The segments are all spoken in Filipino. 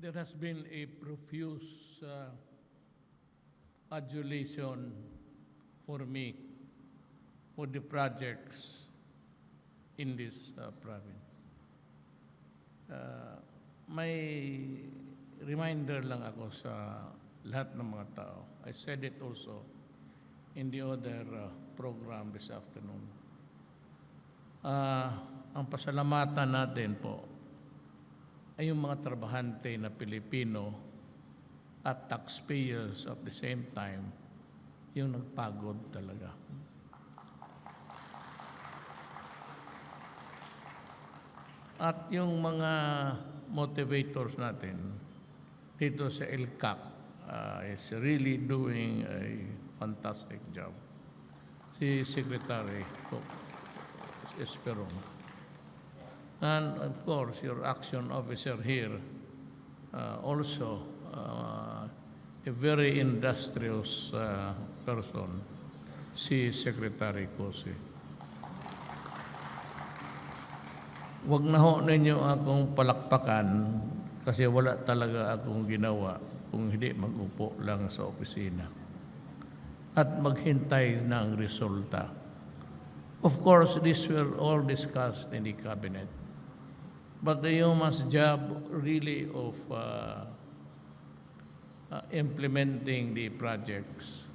There has been a profuse adulation for me for the projects in this province. May reminder lang ako sa lahat ng mga tao. I said it also in the other program this afternoon. Ang pasalamatan natin po ay yung mga trabahante na Pilipino at taxpayers at the same time, yung nagpagod talaga. At yung mga motivators natin dito sa ELCAC is really doing a fantastic job. Si Secretary Esperon. And of course, your action officer here also a very industrious person, si Secretary Cosi. Huwag na ho ninyo akong palakpakan kasi wala talaga akong ginawa kung hindi mag-upo lang sa opisina at maghintay ng resulta. Of course, these were all discussed in the cabinet. But the human's job really of implementing the projects,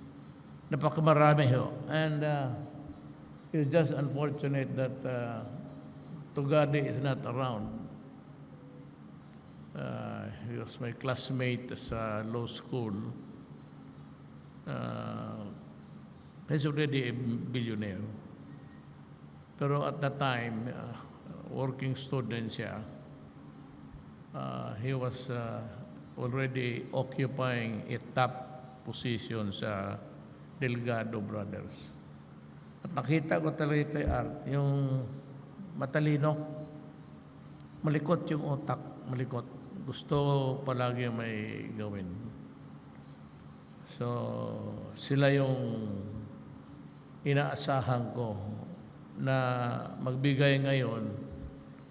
napakamarami ho. And it's just unfortunate that Tugadi is not around. He was my classmate sa law school. He's already a billionaire. Pero at that time, working student siya, he was already occupying a top position sa Delgado Brothers. At nakita ko talaga kay Art, yung matalino, malikot yung otak, malikot. Gusto palagi may gawin. So, sila yung inaasahan ko na magbigay ngayon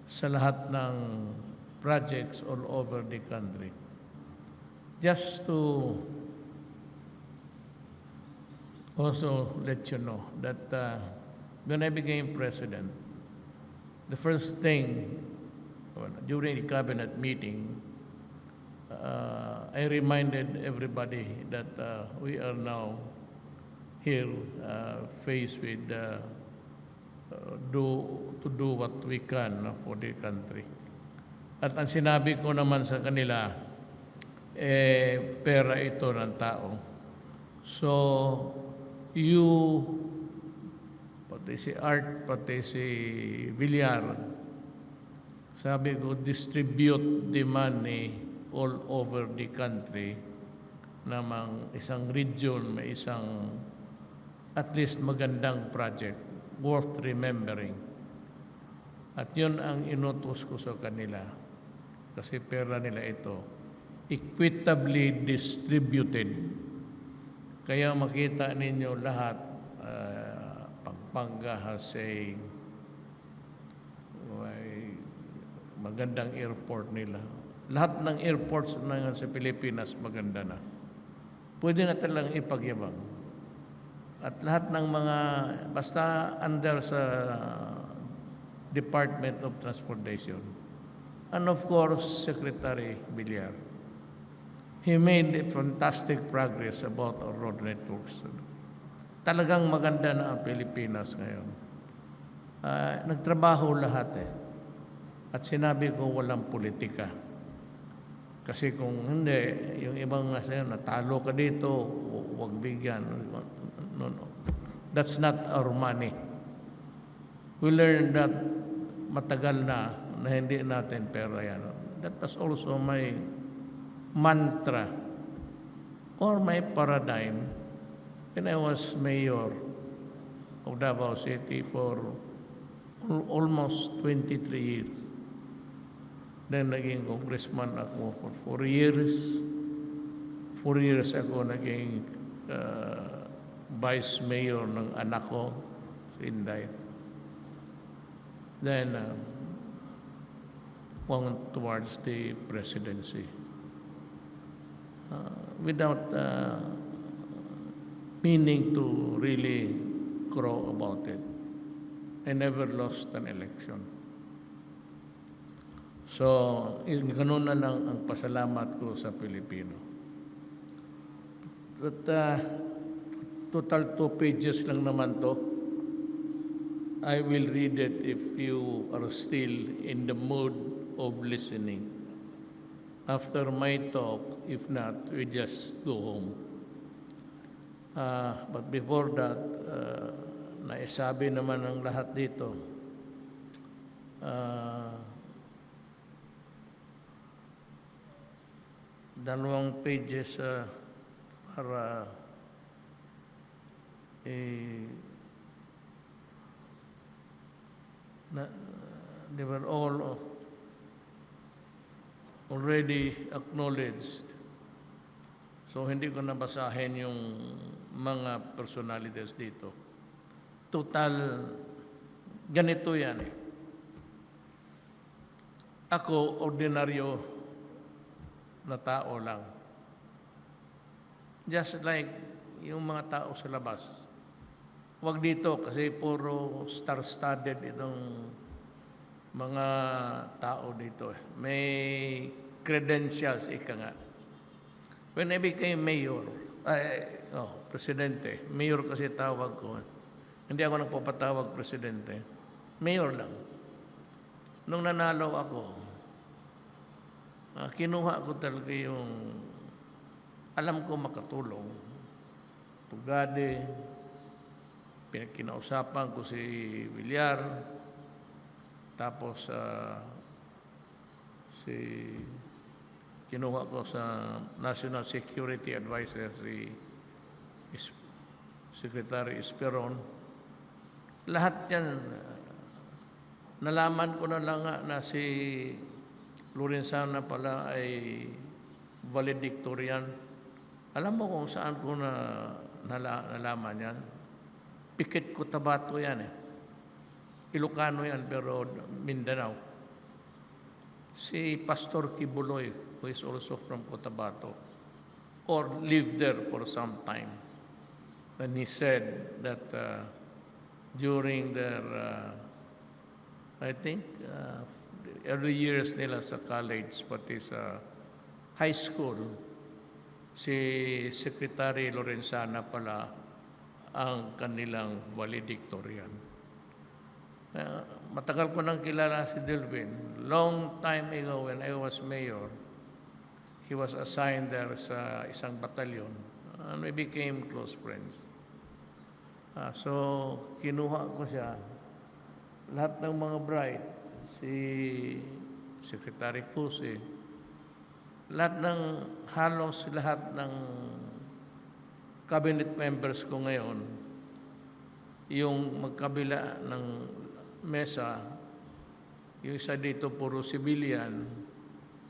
sa lahat ng projects all over the country. Just to also let you know that when I became president, the first thing during the cabinet meeting, I reminded everybody that we are now here faced with to do what we can for the country. At ang sinabi ko naman sa kanila, pera ito ng tao. So, you, pati si Art, pati si Villar, sabi ko, distribute the money all over the country namang isang region, may isang at least magandang project worth remembering. At yun ang inutos ko sa kanila. Kasi pera nila ito, equitably distributed. Kaya makita ninyo lahat, Pampanga has a magandang airport nila. Lahat ng airports na sa Pilipinas maganda na. Pwede na talang ipagyabang. At lahat ng mga, basta under sa Department of Transportation. And of course, Secretary Villar. He made a fantastic progress about our road networks. Talagang maganda na ang Pilipinas ngayon. Nagtrabaho lahat eh. At sinabi ko walang politika. Kasi kung hindi, yung ibang natalo ka dito, huwag bigyan. No. That's not our money. We learned that matagal na hindi natin pera yan. That was also my mantra or my paradigm when I was mayor of Davao City for almost 23 years. Then naging congressman ako for 4 years. 4 years ako naging vice mayor ng anak ko, si Inday. Then, went towards the presidency. without meaning to really crow about it. I never lost an election. So, ganun na lang ang pasalamat ko sa Pilipino. But total 2 pages lang naman to. I will read it if you are still in the mood of listening. After my talk, if not, we just go home. But before that, naisabi naman ang lahat dito. Dalawang pages para they were all already acknowledged. So hindi ko nabasahin yung mga personalities dito. Total, ganito yan eh. Ako, ordinaryo na tao lang. Just like yung mga tao sa labas. Huwag dito kasi puro star-studded itong mga tao dito. May credentials, ika nga. When I became mayor, presidente, mayor kasi tawag ko. Hindi ako nagpapatawag presidente. Mayor lang. Nung nanalo ako, kinuha ko talaga yung alam ko makatulong. Tugade, kinausapan ko si Villar, tapos kinuha ko sa National Security Advisor si Secretary Esperon. Lahat yan, nalaman ko na lang na si Lorenzana pala ay valedictorian. Alam mo kung saan ko nalaman yan? Pikit Cotabato yan eh. Ilocano yan pero Mindanao. Si Pastor Kibuloy, who is also from Cotabato, or lived there for some time. And he said that during their, I think, early years nila sa college, pati sa high school, si Secretary Lorenzana pala ang kanilang valedictorian. Matagal ko nang kilala si Delvin. Long time ago when I was mayor, he was assigned there sa isang batalyon and we became close friends. So, kinuha ko siya. Lahat ng mga bright, si Secretary Cusi, halos lahat ng cabinet members ko ngayon, yung magkabila ng mesa, yung isa dito puro civilian,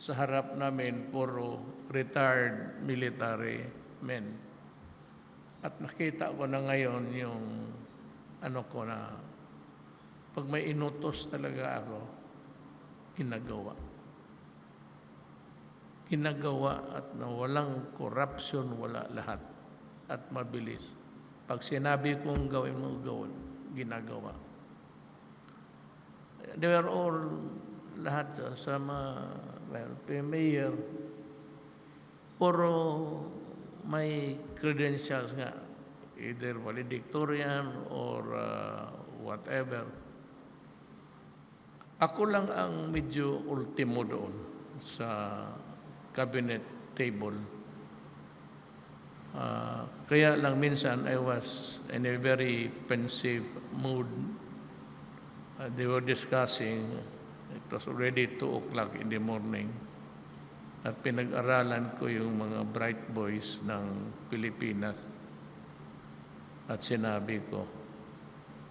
sa harap namin puro retired military men. At nakita ko na ngayon yung ko na pag may inutos talaga ako, ginagawa at na walang corruption, wala lahat at mabilis. Pag sinabi kong gawin mo, ginagawa. They were all lahat sa mayor, puro may credentials nga, either valedictorian or whatever. Ako lang ang medyo ultimo doon sa cabinet table. Kaya lang minsan I was in a very pensive mood. They were discussing, it was already 2 o'clock in the morning, at pinag-aralan ko yung mga bright boys ng Pilipinas. At sinabi ko,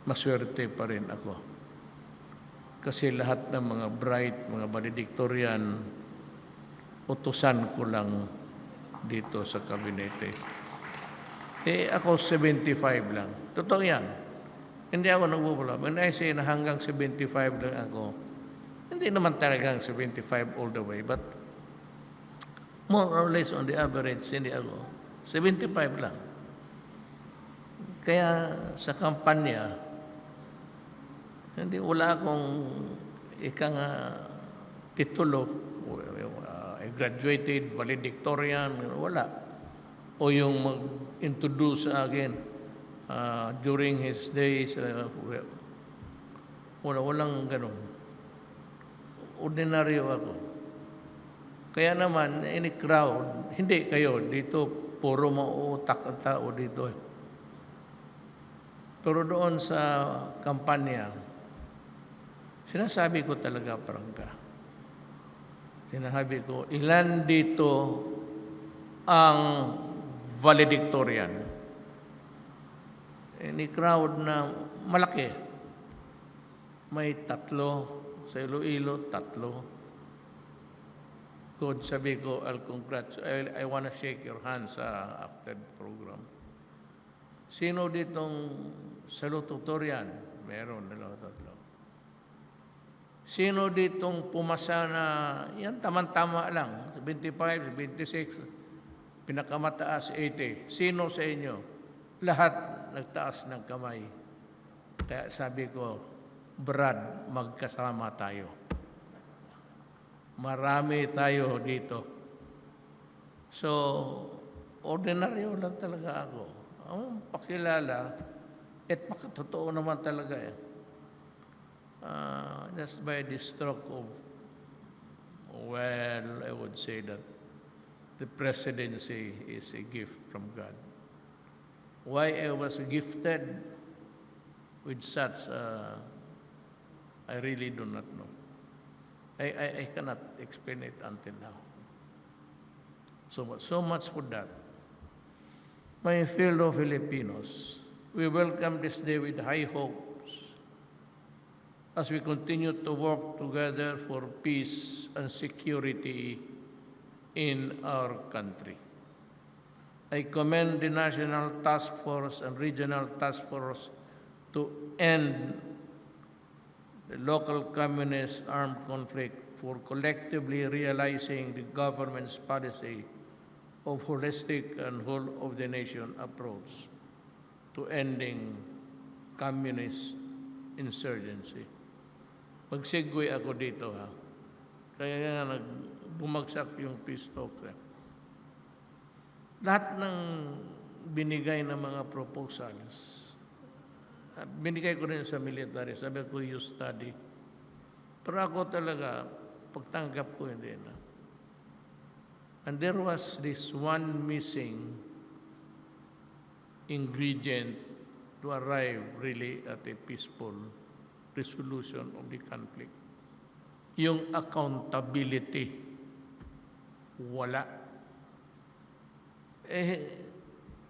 maswerte pa rin ako. Kasi lahat ng mga bright, mga valedictorian, utusan ko lang dito sa kabinete. Ako 75 lang. Totoo yan. Hindi ako nagbubula. When I say na hanggang 75 lang ako, hindi naman talagang 75 all the way, but More or less on the average, hindi ako. 75 lang. Kaya sa kampanya, hindi wala akong ikang titulo. I graduated valedictorian, wala. O yung mag-introduce sa akin during his days, walang ganun. Ordinaryo ako. Kaya naman, in a crowd, hindi kayo, dito puro mauutak ang tao dito. Pero doon sa kampanya, sinasabi ko talaga prangka. Sinasabi ko, ilan dito ang valedictorian? In a crowd na malaki, may 3, sa Iloilo, 3. Could sabi ko, I want to shake your hands after the program. Sino ditong salutatorian? Meron, 2, 3. Sino ditong pumasa na, yan tamang-tama lang, 75, 26, pinakamataas 80. Sino sa inyo? Lahat nagtaas ng kamay. Kaya sabi ko, Brad, magkasama tayo. Marami tayo dito. So, ordinaryo lang talaga ako. Ang pakilala, at totoo naman talaga just by the stroke of, well, I would say that the presidency is a gift from God. Why I was gifted with such, I really do not know. I cannot explain it until now. So much for that. My fellow Filipinos, we welcome this day with high hopes as we continue to work together for peace and security in our country. I commend the National Task Force and Regional Task Force to end the local communist armed conflict for collectively realizing the government's policy of holistic and whole-of-the-nation approach to ending communist insurgency. Mag-segue ako dito, ha? Kaya nga bumagsak yung peace talks. Lahat ng binigay na mga proposals, binigay ko rin sa military, sabi ko, you study. Pero ako talaga, pagtanggap ko, hindi na. And there was this one missing ingredient to arrive really at a peaceful resolution of the conflict. Yung accountability. Wala.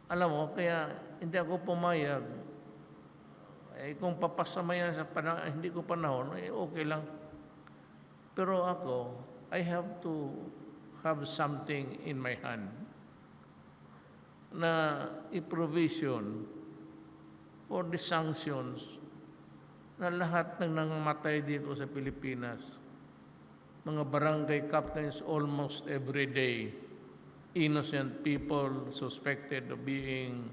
Alam mo, kaya hindi ako pumayag. Kung papasamayan sa panahon, hindi ko panahon, okay lang. Pero ako, I have to have something in my hand na i-provision for the sanctions na lahat ng nangamatay dito sa Pilipinas, mga barangay captains almost every day, innocent people suspected of being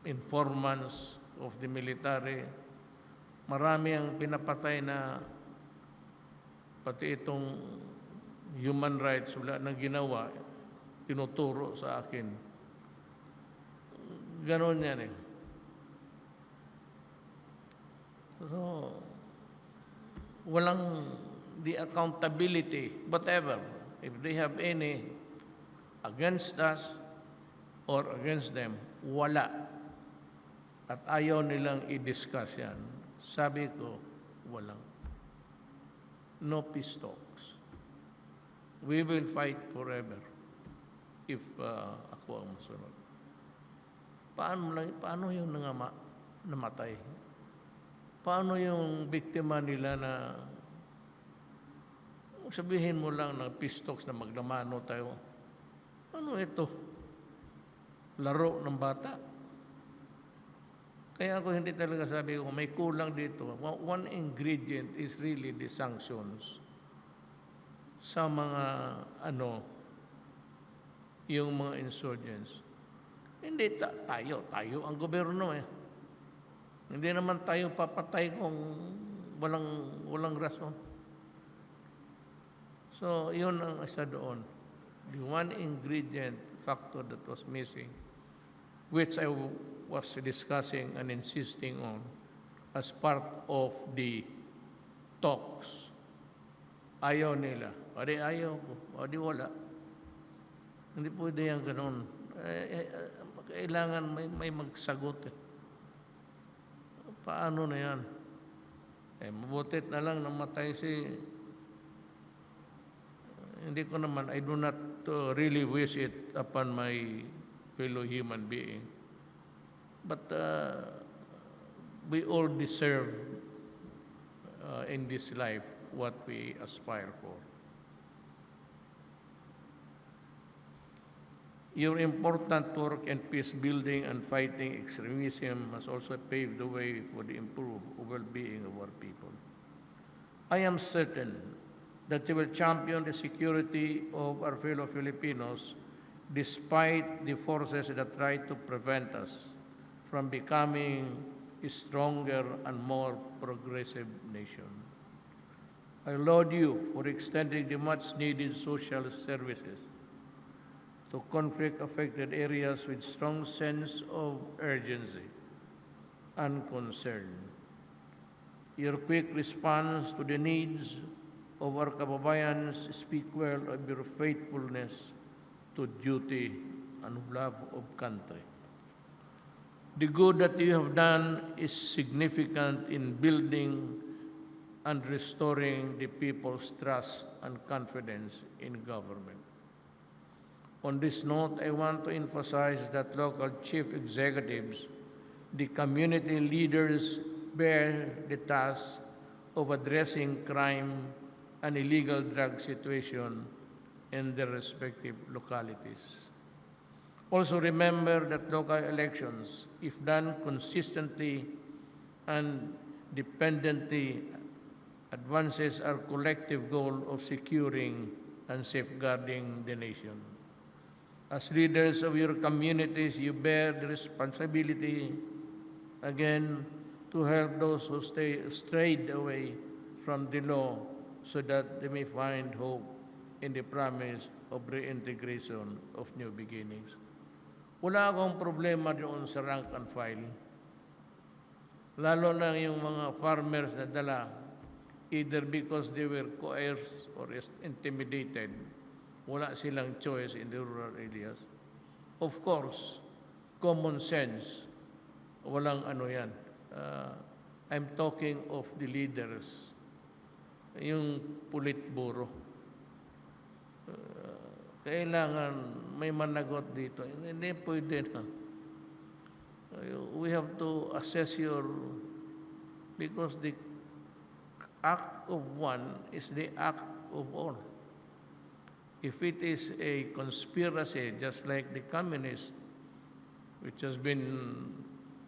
informants of the military. Marami ang pinapatay na pati itong human rights wala nang ginawa, tinuturo sa akin. Ganon yan . So, walang the accountability, whatever, if they have any against us or against them, wala. At ayaw nilang i-discuss yan. Sabi ko, walang. No peace talks. We will fight forever if ako ang masunod. Paano yung namatay? Paano yung biktima nila na sabihin mo lang na peace talks na maglamano tayo? Ano ito? Laro ng bata? Kaya ako hindi talaga sabi ko, may kulang dito. One ingredient is really the sanctions sa mga yung mga insurgents. Hindi tayo ang gobyerno eh. Hindi naman tayo papatay kung walang rason. So, yun ang isa doon. The one ingredient factor that was missing, which I was discussing and insisting on as part of the talks. Ayaw nila. O di ayaw ko. O di wala. Hindi pwede yan ganun. Kailangan may magsagot. Paano na yan? Mabutit na lang namatay hindi ko naman, I do not really wish it upon my fellow human being. But we all deserve in this life what we aspire for. Your important work in peace building and fighting extremism must also pave the way for the improved well-being of our people. I am certain that you will champion the security of our fellow Filipinos despite the forces that try to prevent us from becoming a stronger and more progressive nation. I laud you for extending the much-needed social services to conflict-affected areas with strong sense of urgency and concern. Your quick response to the needs of our kababayans speak well of your faithfulness to duty and love of country. The good that you have done is significant in building and restoring the people's trust and confidence in government. On this note, I want to emphasize that local chief executives, the community leaders, bear the task of addressing crime and illegal drug situation in their respective localities. Also remember that local elections, if done consistently and dependently, advances our collective goal of securing and safeguarding the nation. As leaders of your communities, you bear the responsibility, again, to help those who strayed away from the law so that they may find hope in the promise of reintegration of new beginnings. Wala akong problema doon sa rank and file. Lalo na yung mga farmers na dala, either because they were coerced or intimidated, wala silang choice in the rural areas. Of course, common sense, walang ano yan. I'm talking of the leaders, yung politburo. Kailangan may managot dito. Hindi pwede na. We have to assess because the act of one is the act of all. If it is a conspiracy, just like the communists, which has been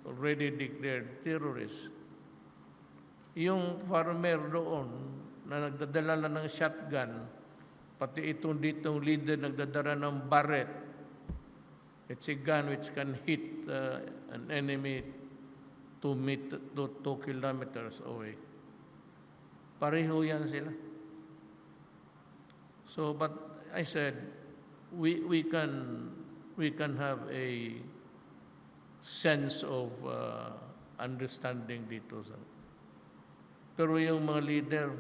already declared terrorist, yung farmer doon na nagdadala na ng shotgun, pati itong ditong leader nagdadala ng barret, it's a gun which can hit an enemy 2 kilometers away. Pareho yan sila. So, but I said, we can have a sense of understanding dito. Pero yung mga leader,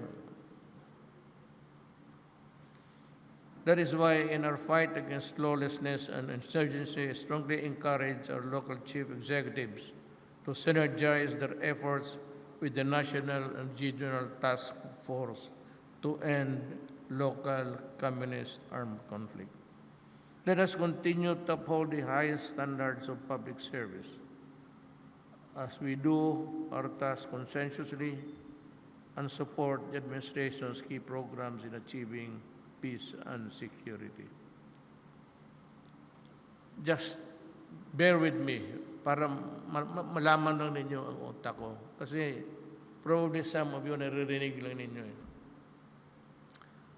that is why in our fight against lawlessness and insurgency, I strongly encourage our local chief executives to synergize their efforts with the national and regional task force to end local communist armed conflict. Let us continue to uphold the highest standards of public service as we do our task consensuously and support the administration's key programs in achieving peace and security. Just bear with me para malaman lang ninyo ang utak ko. Kasi probably some of you naririnig lang ninyo.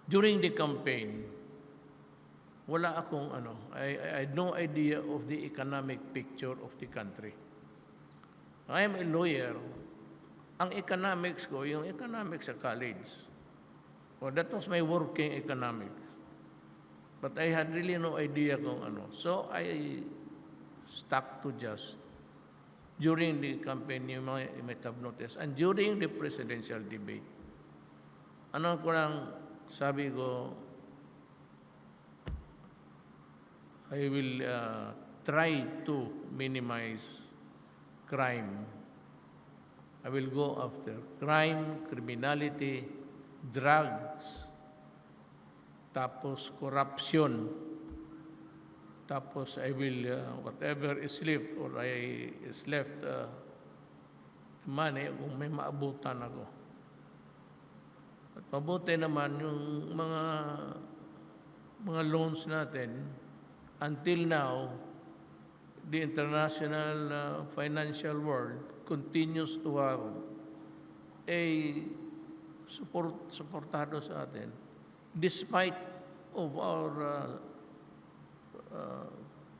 During the campaign, wala akong I had no idea of the economic picture of the country. I am a lawyer. Ang economics ko, yung economics sa college. Well, that was my working economics. But I had really no idea kung ano. So I stuck to just during the campaign, you might have noticed, and during the presidential debate. Ano ko lang sabi ko, I will try to minimize crime. I will go after crime, criminality, drugs, tapos corruption, tapos I will, whatever is left or is left, money, kung may maabutan ako. At mabuti naman yung mga loans natin, until now, the international financial world continues to have a supportado sa atin despite of our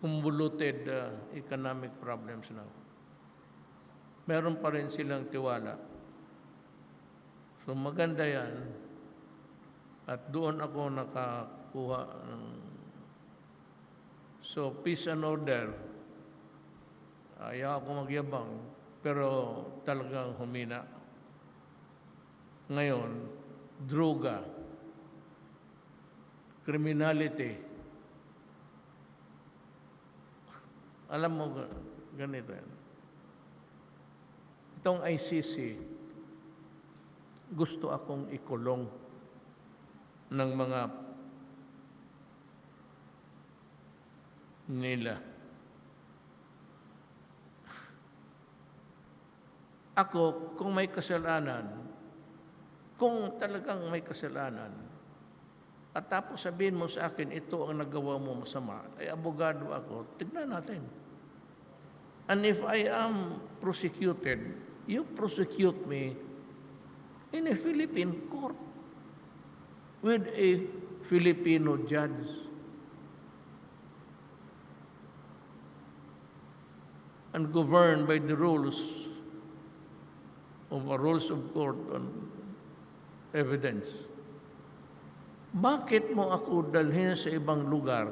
convoluted economic problems now. Meron pa rin silang tiwala. So maganda yan. At doon ako nakakuha ng so, peace and order, ayaw ako magyabang, pero talagang humina. Ngayon, droga, criminality. Alam mo, ganito yan. Itong ICC, gusto akong ikulong ng mga nila. Ako, kung may kasalanan, kung talagang may kasalanan, at tapos sabihin mo sa akin, ito ang nagawa mo masama, ay abogado ako, tignan natin. And if I am prosecuted, you prosecute me in a Philippine court with a Filipino judge. And governed by the rules of court on evidence. Bakit mo ako dalhin sa ibang lugar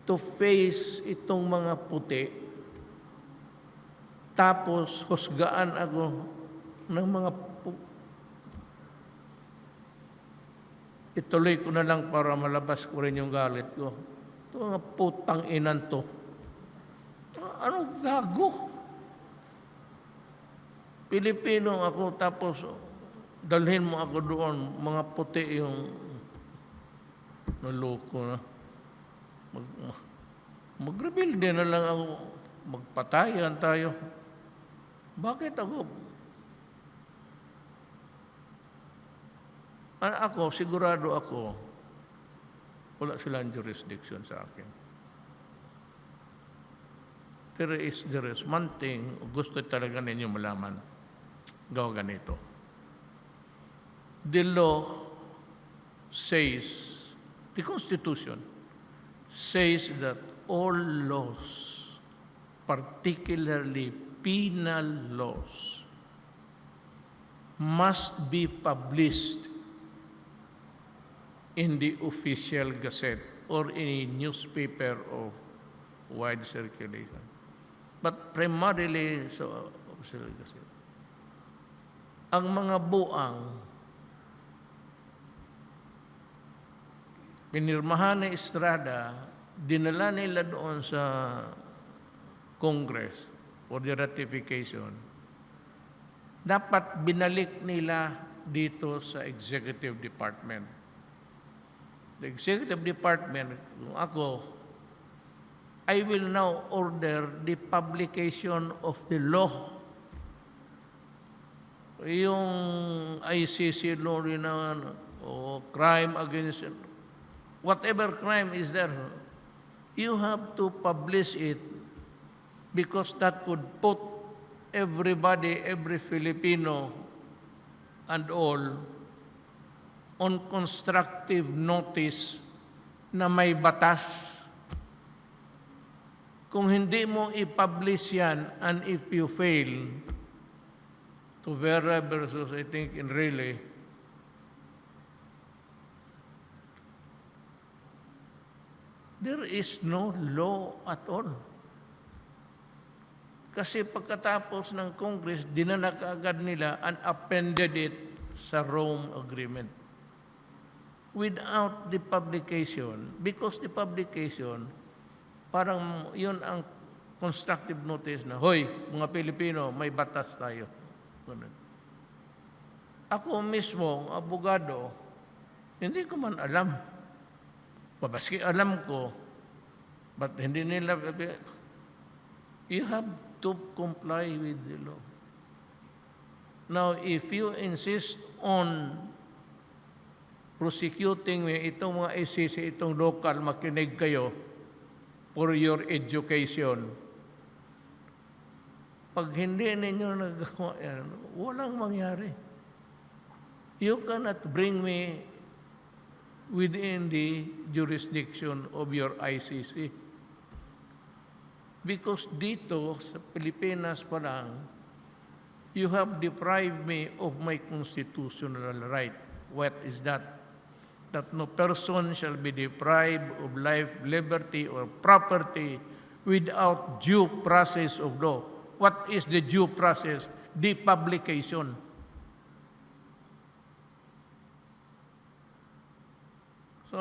to face itong mga puti, tapos husgaan ako ng mga ituloy ko na lang para malabas ko rin yung galit ko. Ito mga putang inan to. Anong gago? Pilipino ako, tapos dalhin mo ako doon, mga puti yung naloko na. Mag-rebuild na lang ako, magpatayan tayo. Bakit ako? Ako, sigurado ako, wala silang jurisdiction sa akin. There is one thing, gusto talaga ninyo malaman. Gawa ganito. The law says, the Constitution says that all laws, particularly penal laws, must be published in the official gazette or in a newspaper of wide circulation. But primarily, so, ang mga buang, pinirmahan ni Estrada, dinala nila doon sa Congress for the ratification. Dapat binalik nila dito sa Executive Department. The Executive Department, kung ako, I will now order the publication of the law. Yung ICC law rin na crime against, whatever crime is there, you have to publish it because that would put everybody, every Filipino and all on constructive notice na may batas. Kung hindi mo i-publish yan, and if you fail to verify versus, I think, in really, there is no law at all. Kasi pagkatapos ng Congress, dinala kaagad nila and appended it sa Rome Agreement. Without the publication, because the publication, parang yun ang constructive notice na, hoy, mga Pilipino, may batas tayo. Ganun. Ako mismo, abogado, hindi ko man alam. Mabaski alam ko, but hindi nila, you have to comply with the law. Now, if you insist on prosecuting me, itong mga ICC, itong local, makinig kayo for your education, pag hindi ninyo nagawa yan, walang mangyari. You cannot bring me within the jurisdiction of your ICC. Because dito, sa Pilipinas pa lang, you have deprived me of my constitutional right. What is that? That no person shall be deprived of life, liberty, or property without due process of law. What is the due process? The publication. So,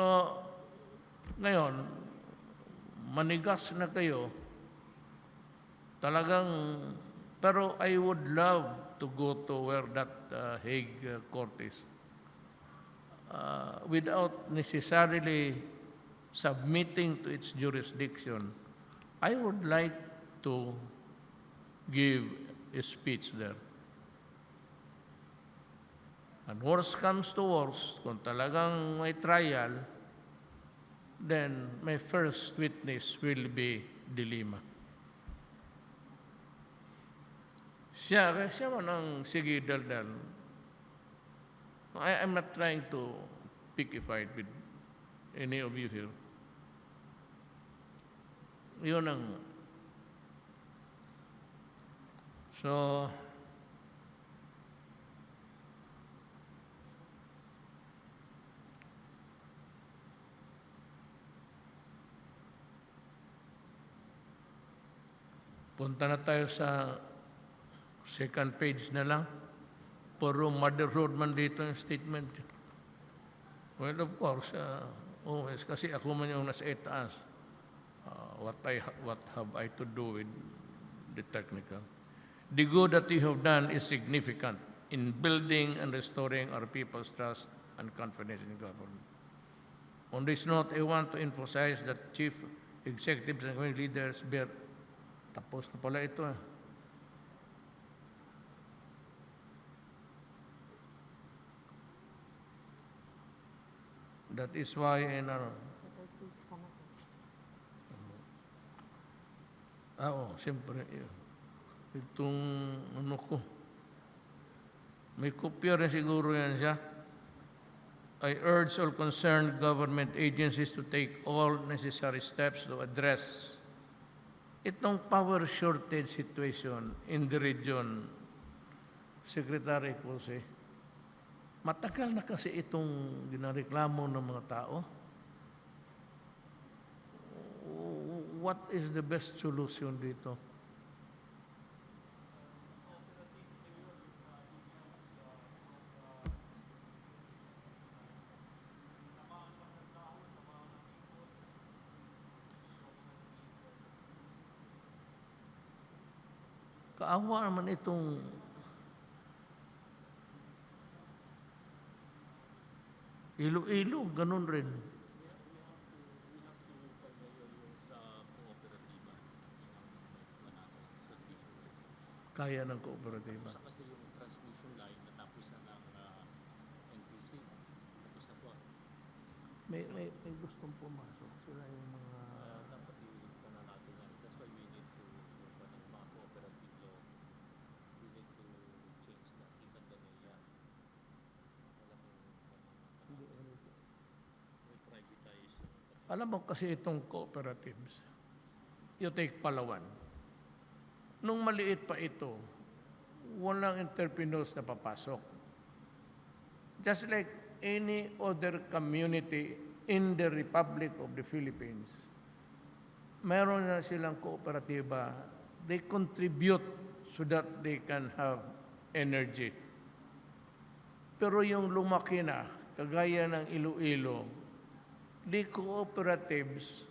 ngayon, manigas na kayo, talagang, pero I would love to go to where that Hague court is. Without necessarily submitting to its jurisdiction, I would like to give a speech there. And worst comes to worst, kung talagang may trial, then my first witness will be Dilima. Siya man ang sige daldal. I'm not trying to pick a fight with any of you here. Yun ang... So, punta na tayo sa second page na lang. Puro motherhood man dito yung statement. Well, of course, always, kasi ako man yung nasa itaas. What have I to do with the technical? The good that you have done is significant in building and restoring our people's trust and confidence in government. On this note, I want to emphasize that chief executives and community leaders bear... Tapos na pala ito. That is why in our... siyempre. Itong ano ko. May kopya rin siguro yan siya. I urge all concerned government agencies to take all necessary steps to address itong power shortage situation in the region. Secretary Jose, matagal na kasi itong ginareklamo ng mga tao. What is the best solution dito? Kaawa naman itong Iloilo, ganun rin. Kaya ng kooperatiba. Kasi yung transmission line natapos na ng NPC. Tapos na po. May gustong pumasok. Sila yung mga... dapat i-ito na natin yan. That's why we need to ng mga cooperative law. We need to change that. Even the NEA. Alam mo, Hindi, we privatize Alam mo kasi itong cooperatives, you take Palawan. Nung maliit pa ito, walang entrepreneurs na papasok. Just like any other community in the Republic of the Philippines, mayroon na silang kooperatiba. They contribute so that they can have energy. Pero yung lumaki na, kagaya ng Iloilo, the cooperatives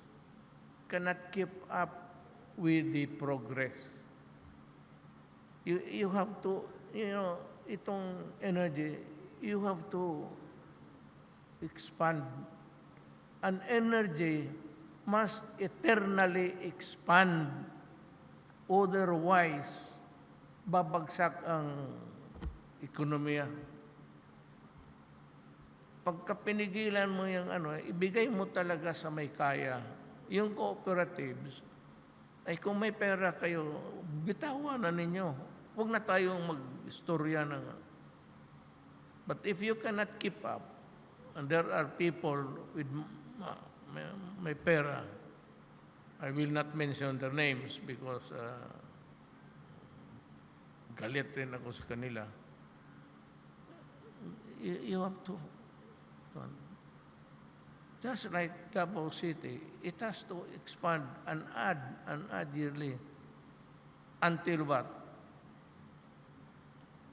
cannot keep up with the progress. You have to, itong energy, you have to expand. An energy must eternally expand. Otherwise, babagsak ang ekonomiya. Pagka pinigilan mo yung ibigay mo talaga sa may kaya. Yung cooperatives, ay kung may pera kayo, bitawan na ninyo. Huwag na tayong mag-istorya na. But if you cannot keep up, and there are people with may pera, I will not mention their names because galit rin ako sa kanila. You have to, just like Davao City, it has to expand and add yearly. Until what?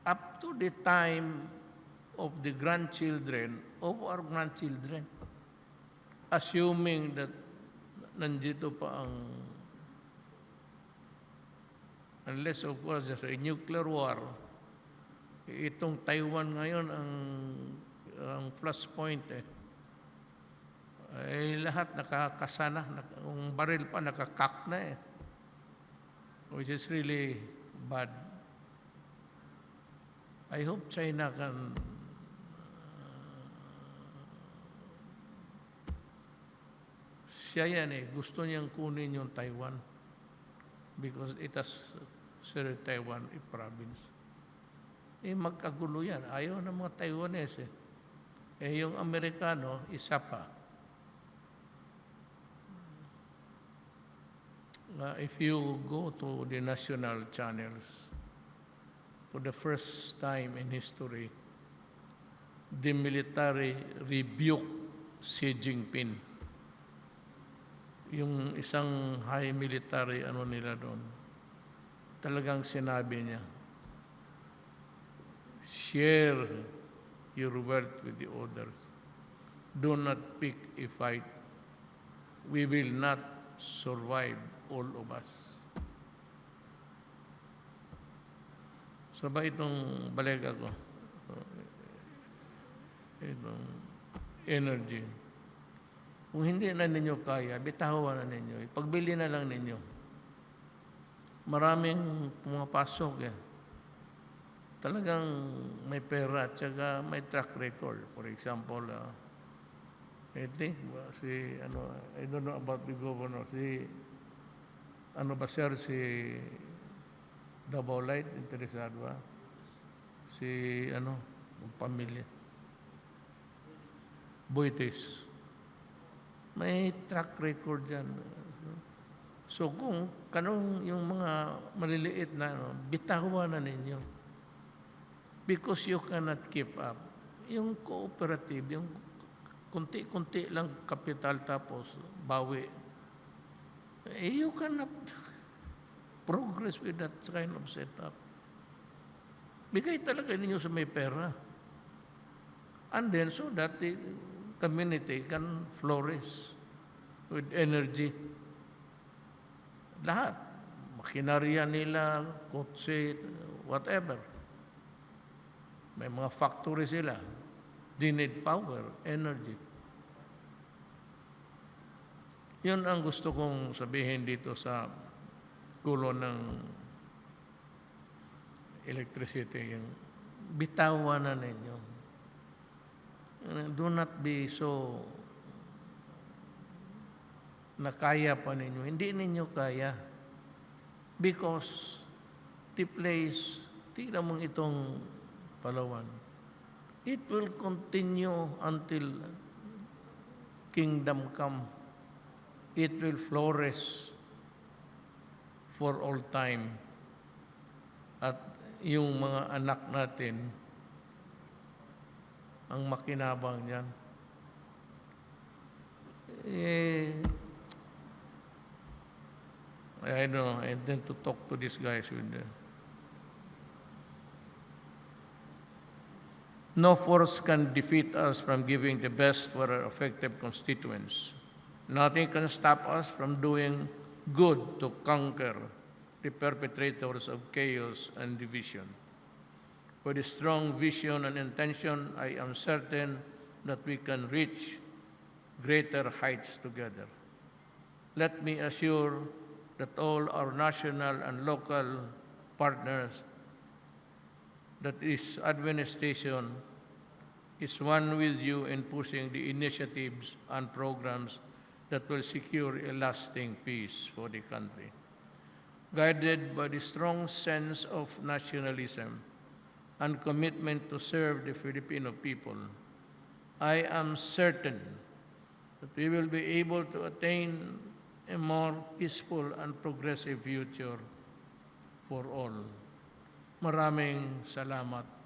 Up to the time of the grandchildren, of our grandchildren. Assuming that nandito pa ang, unless of course there's a nuclear war, itong Taiwan ngayon ang plus point ay lahat nakakasana, ang baril pa nakakak na which is really bad. I hope China can siya yan gusto niyang kunin yung Taiwan because it has served Taiwan a province. Magkagulo yan. Ayaw ng mga Taiwanese yung Amerikano, isa pa. If you go to the national channels, for the first time in history, the military rebuked Xi Jinping. Yung isang high military nila doon, talagang sinabi niya, share your wealth with the others. Do not pick a fight. We will not survive, all of us. Sabay itong balega ko, itong energy. Kung hindi na ninyo kaya, bitawan na ninyo. Ipagbili na lang ninyo. Maraming pumapasok Talagang may pera at saka may track record. For example, I think, I don't know about the governor, si Davao Light, interesado ba? Pamilya. Boites. May track record yan. So kung kanong yung mga maliliit na, bitawan na ninyo. Because you cannot keep up. Yung cooperative, yung kunti-kunti lang kapital tapos bawi. You cannot progress with that kind of setup. Bigay talaga ninyo sa may pera. And then so that the community can flourish with energy. Lahat. Makinarya nila, kotse, whatever. May mga factory sila. They need power, energy. Yun ang gusto kong sabihin dito sa gulo ng electricity. Yung bitawan na ninyo. Do not be so na kaya pa ninyo. Hindi ninyo kaya. Because the place, tignan mong itong Palawan, it will continue until kingdom come. it will flourish for all time. At yung mga anak natin ang makinabang niyan. I don't know, I intend to talk to these guys with no force can defeat us from giving the best for our effective constituents. Nothing can stop us from doing good to conquer the perpetrators of chaos and division. With a strong vision and intention, I am certain that we can reach greater heights together. Let me assure that all our national and local partners, that this administration is one with you in pushing the initiatives and programs that will secure a lasting peace for the country. Guided by the strong sense of nationalism and commitment to serve the Filipino people, I am certain that we will be able to attain a more peaceful and progressive future for all. Maraming salamat